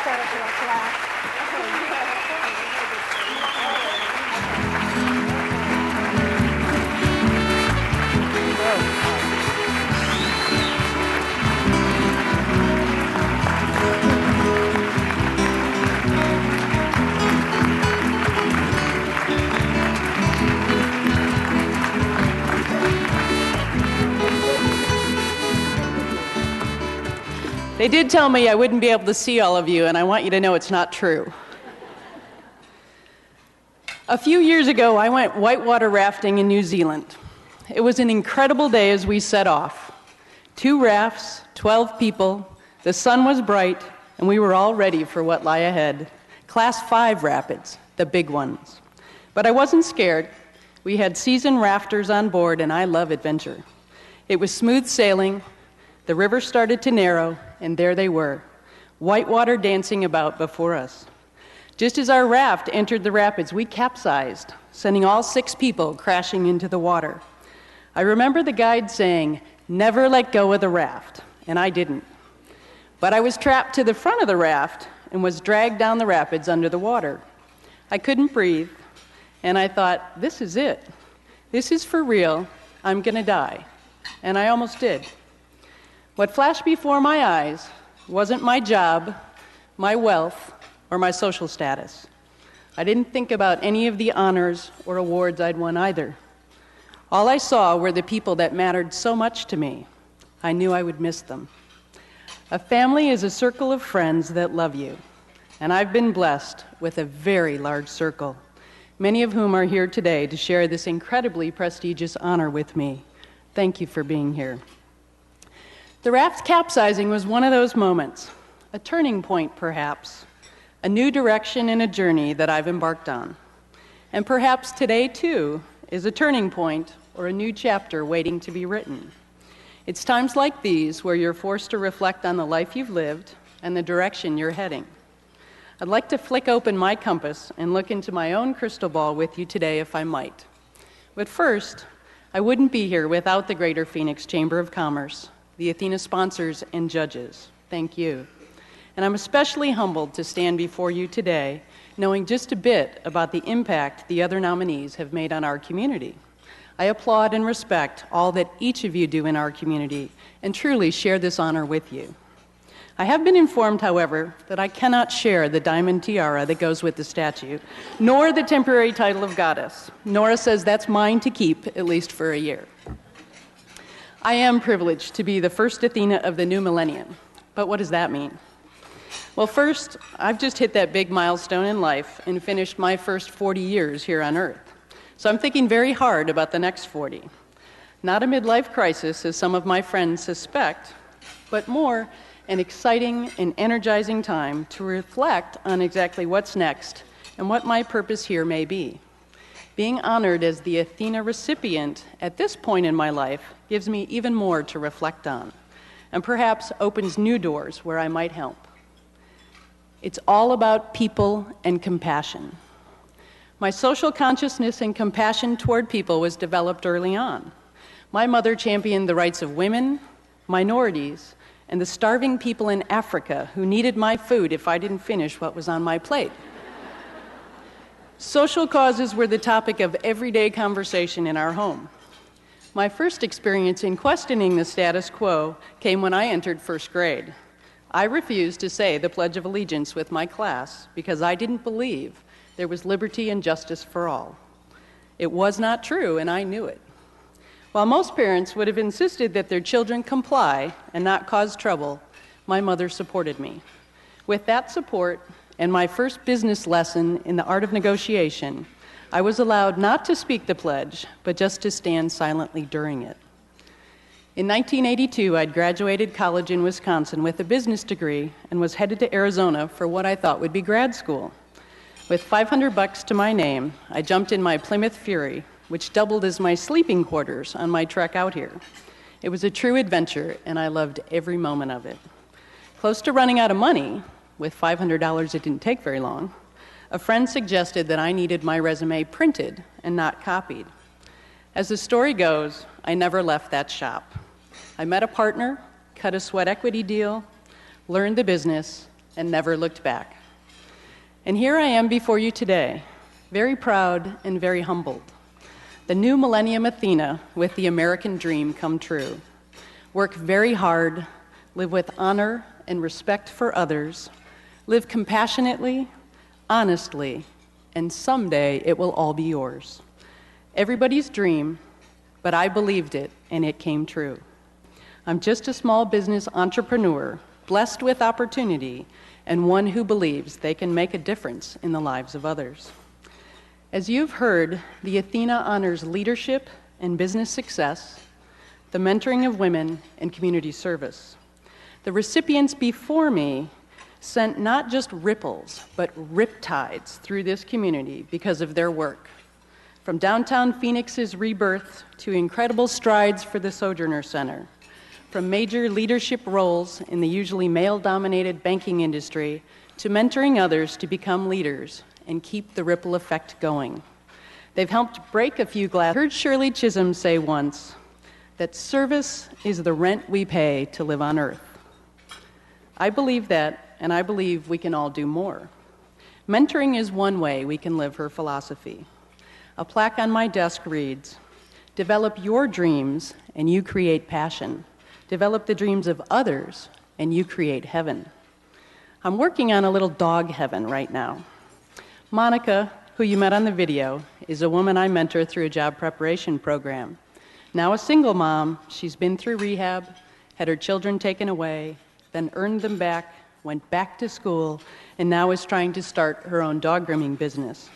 credit to our class. They did tell me I wouldn't be able to see all of you, and I want you to know it's not true. A few years ago, I went whitewater rafting in New Zealand. It was an incredible day as we set off. 2 rafts, 12 people, the sun was bright, and we were all ready for what lay ahead. Class 5 rapids, the big ones. But I wasn't scared. We had seasoned rafters on board, and I love adventure. It was smooth sailing. The river started to narrow, and there they were, whitewater dancing about before us. Just as our raft entered the rapids, we capsized, sending all 6 people crashing into the water. I remember the guide saying, "Never let go of the raft," and I didn't. But I was trapped to the front of the raft and was dragged down the rapids under the water. I couldn't breathe, and I thought, this is it. This is for real. I'm gonna die. And I almost did. What flashed before my eyes wasn't my job, my wealth, or my social status. I didn't think about any of the honors or awards I'd won either. All I saw were the people that mattered so much to me. I knew I would miss them. A family is a circle of friends that love you, and I've been blessed with a very large circle, many of whom are here today to share this incredibly prestigious honor with me. Thank you for being here. The raft capsizing was one of those moments, a turning point perhaps, a new direction in a journey that I've embarked on. And perhaps today too is a turning point or a new chapter waiting to be written. It's times like these where you're forced to reflect on the life you've lived and the direction you're heading. I'd like to flick open my compass and look into my own crystal ball with you today if I might. But first, I wouldn't be here without the Greater Phoenix Chamber of Commerce, the ATHENA sponsors and judges. Thank you. And I'm especially humbled to stand before you today, knowing just a bit about the impact the other nominees have made on our community. I applaud and respect all that each of you do in our community, and truly share this honor with you. I have been informed, however, that I cannot share the diamond tiara that goes with the statue, nor the temporary title of goddess. Nora says that's mine to keep, at least for a year. I am privileged to be the first ATHENA of the new millennium, but what does that mean? Well, first, I've just hit that big milestone in life and finished my first 40 years here on Earth. So I'm thinking very hard about the next 40. Not a midlife crisis, as some of my friends suspect, but more an exciting and energizing time to reflect on exactly what's next and what my purpose here may be. Being honored as the ATHENA recipient at this point in my life gives me even more to reflect on, and perhaps opens new doors where I might help. It's all about people and compassion. My social consciousness and compassion toward people was developed early on. My mother championed the rights of women, minorities, and the starving people in Africa who needed my food if I didn't finish what was on my plate. Social causes were the topic of everyday conversation in our home. My first experience in questioning the status quo came when I entered first grade. I refused to say the Pledge of Allegiance with my class because I didn't believe there was liberty and justice for all. It was not true, and I knew it. While most parents would have insisted that their children comply and not cause trouble, my mother supported me. With that support and my first business lesson in the art of negotiation, I was allowed not to speak the pledge, but just to stand silently during it. In 1982, I'd graduated college in Wisconsin with a business degree and was headed to Arizona for what I thought would be grad school. With $500 to my name, I jumped in my Plymouth Fury, which doubled as my sleeping quarters on my trek out here. It was a true adventure, and I loved every moment of it. Close to running out of money, with $500 it didn't take very long, a friend suggested that I needed my resume printed and not copied. As the story goes, I never left that shop. I met a partner, cut a sweat equity deal, learned the business, and never looked back. And here I am before you today, very proud and very humbled. The new Millennium Athena with the American dream come true. Work very hard, live with honor and respect for others, live compassionately, honestly, and someday it will all be yours. Everybody's dream, but I believed it and it came true. I'm just a small business entrepreneur, blessed with opportunity, and one who believes they can make a difference in the lives of others. As you've heard, the Athena honors leadership and business success, the mentoring of women, and community service. The recipients before me sent not just ripples, but riptides through this community because of their work. From downtown Phoenix's rebirth to incredible strides for the Sojourner Center, from major leadership roles in the usually male-dominated banking industry to mentoring others to become leaders and keep the ripple effect going. They've helped break a few glass. I heard Shirley Chisholm say once that service is the rent we pay to live on earth. I believe that, and I believe we can all do more. Mentoring is one way we can live her philosophy. A plaque on my desk reads, "Develop your dreams and you create passion. Develop the dreams of others and you create heaven." I'm working on a little dog heaven right now. Monica, who you met on the video, is a woman I mentor through a job preparation program. Now a single mom, she's been through rehab, had her children taken away, then earned them back, went back to school, and now is trying to start her own dog grooming business.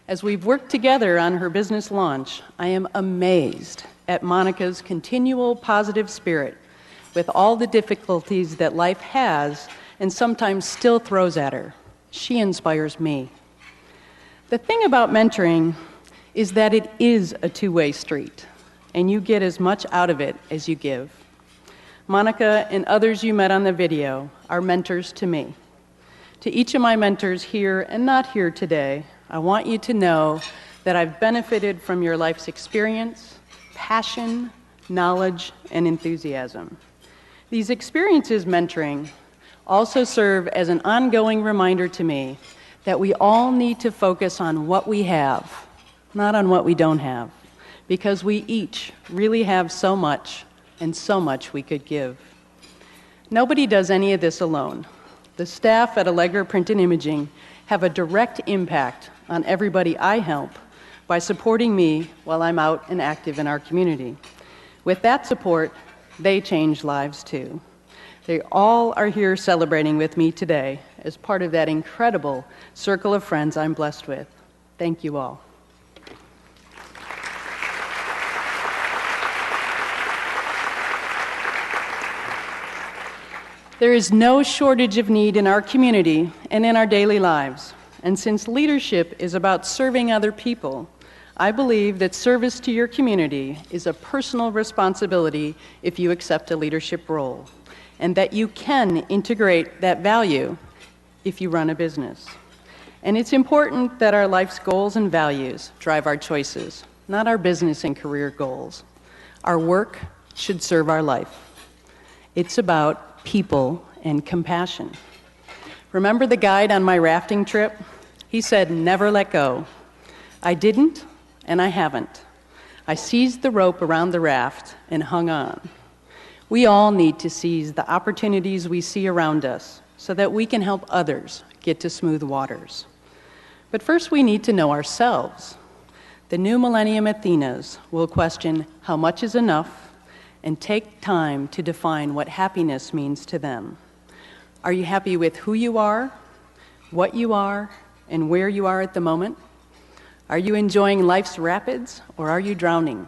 As we've worked together on her business launch, I am amazed at Monica's continual positive spirit with all the difficulties that life has and sometimes still throws at her. She inspires me. The thing about mentoring is that it is a two-way street, and you get as much out of it as you give. Monica and others you met on the video are mentors to me. To each of my mentors here and not here today, I want you to know that I've benefited from your life's experience, passion, knowledge, and enthusiasm. These experiences mentoring also serve as an ongoing reminder to me that we all need to focus on what we have, not on what we don't have, because we each really have so much and so much we could give. Nobody does any of this alone. The staff at Allegra Print and Imaging have a direct impact on everybody I help by supporting me while I'm out and active in our community. With that support, they change lives too. They all are here celebrating with me today as part of that incredible circle of friends I'm blessed with. Thank you all. There is no shortage of need in our community and in our daily lives. And since leadership is about serving other people, I believe that service to your community is a personal responsibility if you accept a leadership role, and that you can integrate that value if you run a business. And it's important that our life's goals and values drive our choices, not our business and career goals. Our work should serve our life. It's about people and compassion. Remember the guide on my rafting trip? He said, "Never let go." I didn't, and I haven't. I seized the rope around the raft and hung on. We all need to seize the opportunities we see around us so that we can help others get to smooth waters. But first we need to know ourselves. The new Millennium Athenas will question how much is enough and take time to define what happiness means to them. Are you happy with who you are, what you are, and where you are at the moment? Are you enjoying life's rapids, or are you drowning?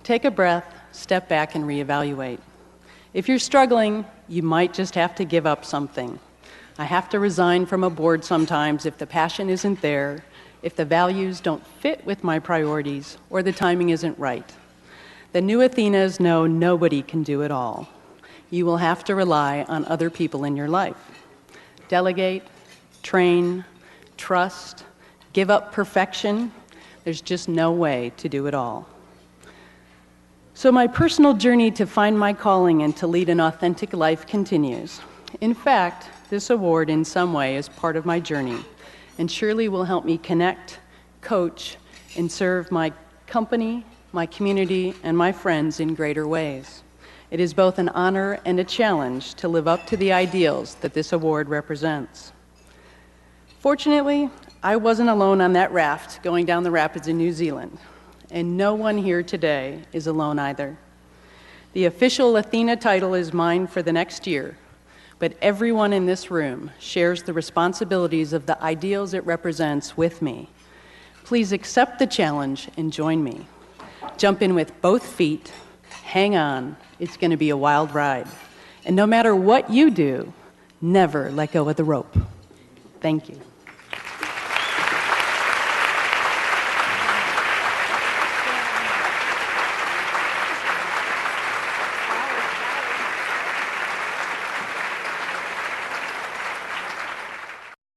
Take a breath, step back, and reevaluate. If you're struggling, you might just have to give up something. I have to resign from a board sometimes if the passion isn't there, if the values don't fit with my priorities, or the timing isn't right. The new Athenas know nobody can do it all. You will have to rely on other people in your life. Delegate, train, trust, give up perfection. There's just no way to do it all. So my personal journey to find my calling and to lead an authentic life continues. In fact, this award in some way as part of my journey and surely will help me connect, coach, and serve my company, my community, and my friends in greater ways. It is both an honor and a challenge to live up to the ideals that this award represents. Fortunately, I wasn't alone on that raft going down the rapids in New Zealand, and no one here today is alone either. The official ATHENA title is mine for the next year, but everyone in this room shares the responsibilities of the ideals it represents with me. Please accept the challenge and join me. Jump in with both feet, hang on, it's going to be a wild ride. And no matter what you do, never let go of the rope. Thank you.